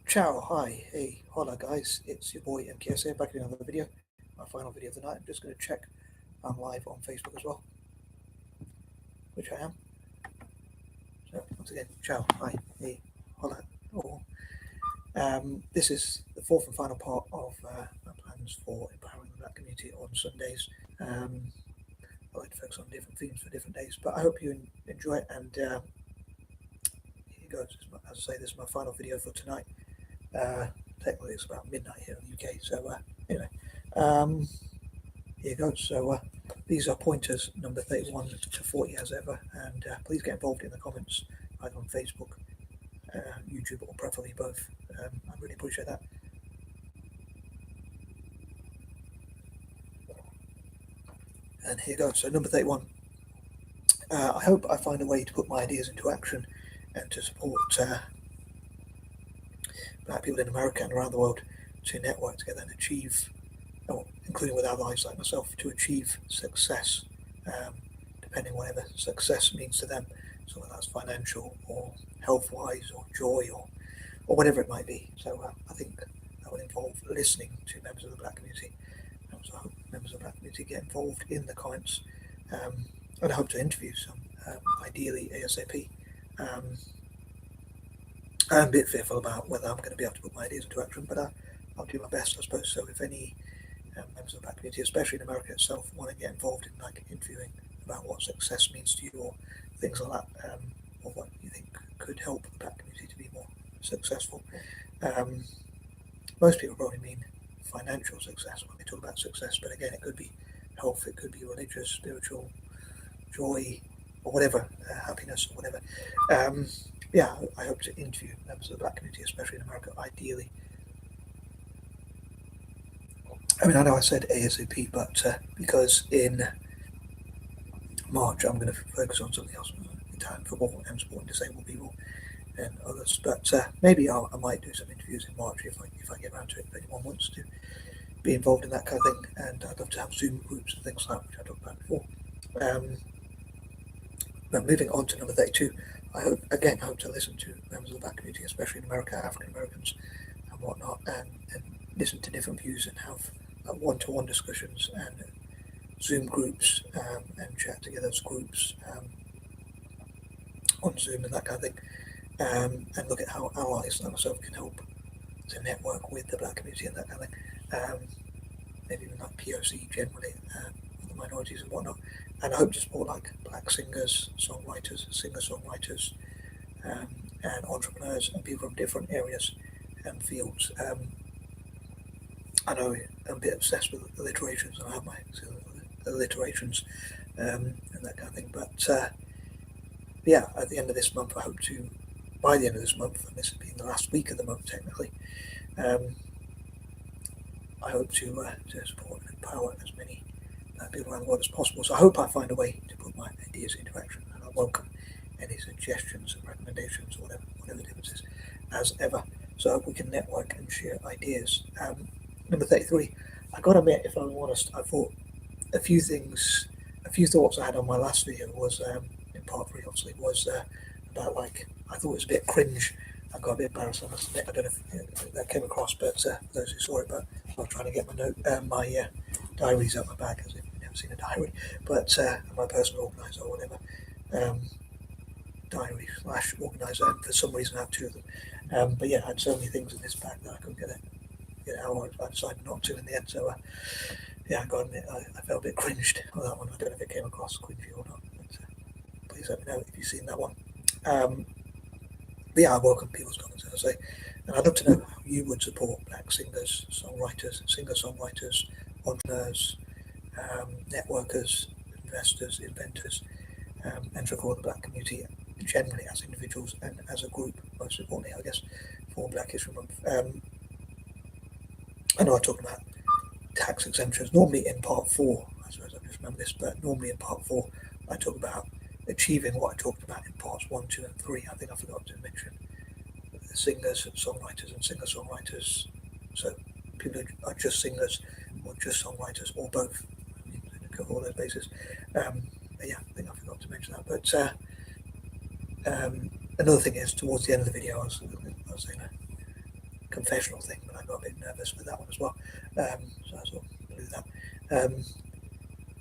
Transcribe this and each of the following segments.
Ciao, hi, hey, hola guys, it's your boy MKS here, back in another video, my final video of the night. I'm just going to check I'm live on Facebook as well, which I am. So once again, ciao, hi, hey, hola, all. This is the fourth and final part of my plans for empowering the Black community on Sundays. I like to focus on different themes for different days, but I hope you enjoy it, and here you go. As I say, this is my final video for tonight. Technically it's about midnight here in the UK, so anyway, here goes. So these are pointers number 31 to 40 as ever, and please get involved in the comments either on Facebook, YouTube, or preferably both. I really appreciate that. And here goes. So number 31. I hope I find a way to put my ideas into action and to support Black people in America and around the world to network together and achieve, including with allies like myself, to achieve success, depending whatever success means to them. So whether that's financial or health-wise or joy or whatever it might be. So I think that would involve listening to members of the Black community. And also I hope members of the Black community get involved in the comments. And I hope to interview some, ideally ASAP. I'm a bit fearful about whether I'm going to be able to put my ideas into action, but I'll do my best, I suppose. So if any members of the Black community, especially in America itself, want to get involved in like interviewing about what success means to you or things like that, or what you think could help the Black community to be more successful. Most people probably mean financial success when they talk about success, but again, it could be health, it could be religious, spiritual, joy, or whatever, happiness, or whatever. Yeah, I hope to interview members of the Black community, especially in America, ideally. I mean, I know I said ASAP, but because in March I'm going to focus on something else, Italian football and supporting disabled people and others. But maybe I might do some interviews in March if I get around to it. If anyone wants to be involved in that kind of thing, and I'd love to have Zoom groups and things like that, which I talked about before. But moving on to number 32, I hope to listen to members of the Black community, especially in America, African Americans and whatnot, and listen to different views and have one-to-one discussions and Zoom groups, and chat together as groups on Zoom and that kind of thing, and look at how allies like myself can help to network with the Black community and that kind of thing. Maybe even like POC generally, the minorities and whatnot. And I hope to support like Black singers, songwriters, singer-songwriters, and entrepreneurs and people from different areas and fields. I know I'm a bit obsessed with alliterations, and I have my alliterations and that kind of thing. But yeah, at the end of this month, I hope to, by the end of this month, and this has been the last week of the month technically, I hope to support and empower as many people around the world as possible. So I hope I find a way to put my ideas into action, and I welcome any suggestions and recommendations or whatever the difference is, as ever. So I hope we can network and share ideas. Number 33, I gotta admit, if I'm honest, I thought a few thoughts I had on my last video was, in part 3 obviously, was about like, I thought it was a bit cringe. I got a bit embarrassed, I must admit. I don't know if that came across, but those who saw it, but I was trying to get my diaries out my bag, as if you've never seen a diary, but my personal organizer or whatever, diary / organizer, and for some reason I have 2 of them. But yeah, I had so many things in this bag that I couldn't get out. I decided not to in the end. So yeah, I got to admit, I felt a bit cringed on that one. I don't know if it came across cringy or not, but please let me know if you've seen that one. But yeah, I welcome people's comments, as I say, and I'd love to know how you would support Black singers, songwriters, singer-songwriters, entrepreneurs, networkers, investors, inventors, and for the Black community generally as individuals and as a group, most importantly, I guess, for Black History Month. I know I talked about tax exemptions normally in part 4, I suppose I just remember this, but normally in part 4 I talk about achieving what I talked about in parts 1, 2 and 3. I think I forgot to mention singers, songwriters and singer-songwriters, so people who are just singers or just songwriters or both, cover all those bases. But yeah, I think I forgot to mention that. But another thing is, towards the end of the video, I was saying confessional thing, but I got a bit nervous with that one as well. So I sort of blew that.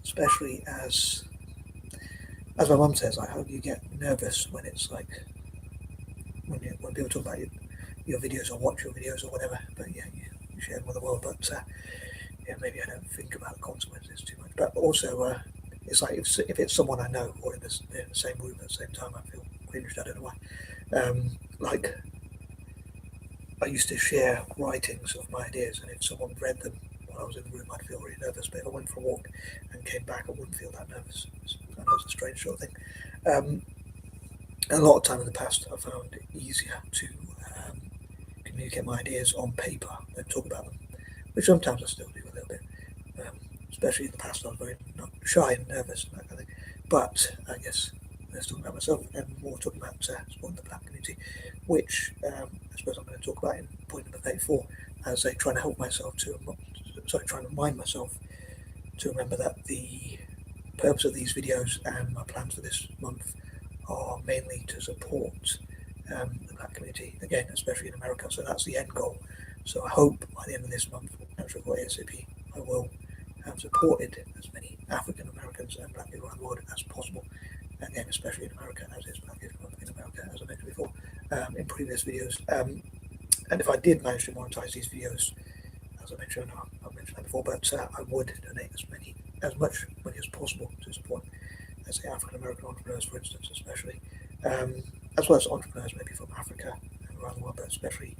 Especially as my mum says, I hope you get nervous when it's like when people talk about your videos or watch your videos or whatever. But yeah, you share them with the world. But yeah, maybe I don't think about the consequences too much. But also, it's like if it's someone I know or in the same room at the same time, I feel cringed. I don't know why. Like I used to share writings of my ideas, and if someone read them while I was in the room, I'd feel really nervous. But if I went for a walk and came back, I wouldn't feel that nervous. I know it's a strange sort of thing. A lot of time in the past, I found it easier to communicate my ideas on paper than talk about them, which sometimes I still do a little bit. Especially in the past, I was very shy and nervous and that kind of thing. But I guess less talking about myself and more talking about supporting the black community, which I suppose I'm going to talk about in point number 34, as I trying to help myself trying to remind myself to remember that the purpose of these videos and my plans for this month are mainly to support the black community, again, especially in America. So that's the end goal. So I hope by the end of this month, actually for ASAP, I will have supported as many African Americans and black people around the world as possible. Again, especially in America, as is Black History Month in America, as I mentioned before in previous videos. And if I did manage to monetize these videos, as I mentioned, I've mentioned that before, but I would donate as much money as possible to support, let's say, African American entrepreneurs, for instance, especially, as well as entrepreneurs maybe from Africa and around the world, but especially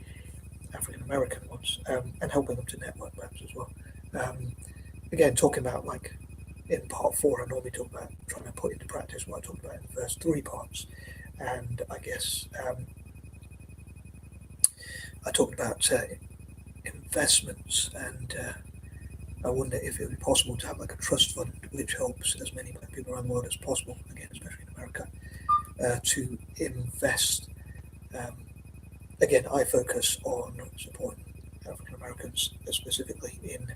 African American ones, and helping them to network perhaps as well. Again, talking about like in part 4, I normally talk about trying to put into practice what I talked about in the first 3 parts, and I guess I talked about investments, and I wonder if it would be possible to have like a trust fund which helps as many black people around the world as possible, again, especially in America, to invest. Again, I focus on supporting African Americans specifically in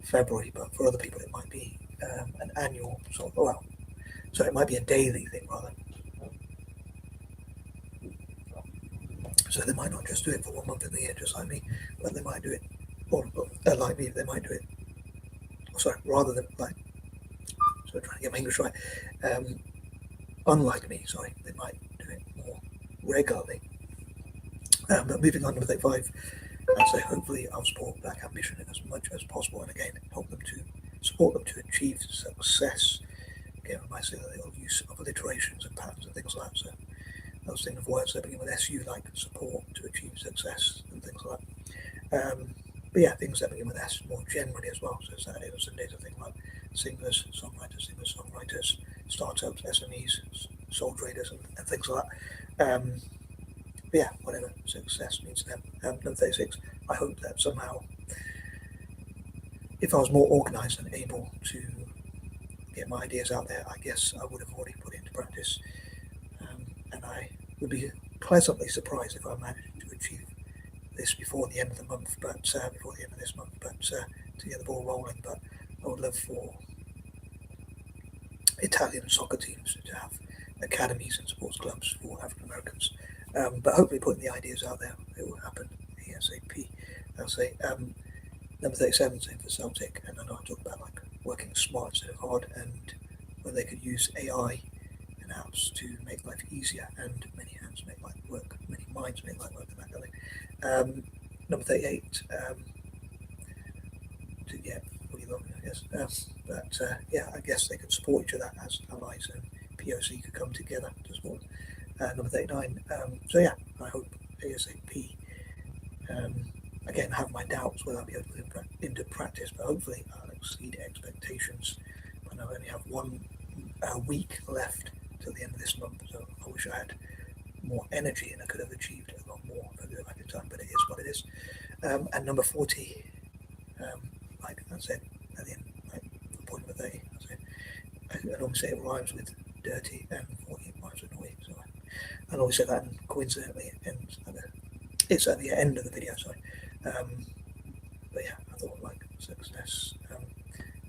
February, but for other people it might be an annual sort of, so it might be a daily thing rather. So they might not just do it for 1 month in the year, just like me, but they might do it, or like me, they might do it. Rather than like, so I'm trying to get my English right. Unlike me, they might do it more regularly. But moving on to number 35, I'd say hopefully I'll support Black Ambition as much as possible, and again support them to achieve success. Again, I might say a little use of alliterations and patterns and things like that. So I was thinking of words that begin with SU, like support to achieve success and things like that. But yeah, things that begin with S more generally as well. So Saturdays and Sundays, I think like singers, songwriters, startups, SMEs, sole traders, and things like that. But yeah, whatever success means to them. Number 36, I hope that somehow, if I was more organised and able to get my ideas out there, I guess I would have already put it into practice. And I would be pleasantly surprised if I managed to achieve this before the end of the month, but before the end of this month, but to get the ball rolling. But I would love for Italian soccer teams to have academies and sports clubs for African Americans. But hopefully putting the ideas out there, it will happen ASAP. I'll say number 37, same for Celtic, and I know I talk about like working smart instead of hard, and where they could use AI and apps to make life easier, and many hands make life work, many minds make life work, and that kind of thing. Number 38, to get pretty long, I guess. But yeah, I guess they could support each other as allies, and POC could come together to support. Number 39. So yeah, I hope ASAP. Again, I have my doubts whether I'll be able to put it into practice, but hopefully I'll exceed expectations. And I only have 1 week left till the end of this month, so I wish I had more energy and I could have achieved a lot more if I go back in time, but it is what it is. And number 40, like I said at the end, like point number 30, I normally say it rhymes with dirty, and 40 rhymes with naughty, so I always say that, and coincidentally it's at the end of the video, but yeah, I thought like success,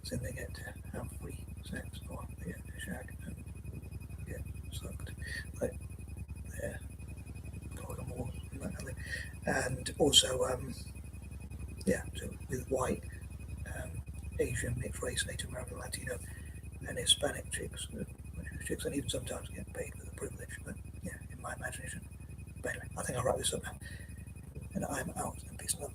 so they get to have free sex, or they get to shag and get sucked, like they're going more and that kind of thing. and also so with white, Asian, mixed race, Native American, Latino, and Hispanic chicks, and even sometimes get paid for the privilege. But yeah, in my imagination. But anyway, I think I'll wrap this up now, and I'm out. And peace and love.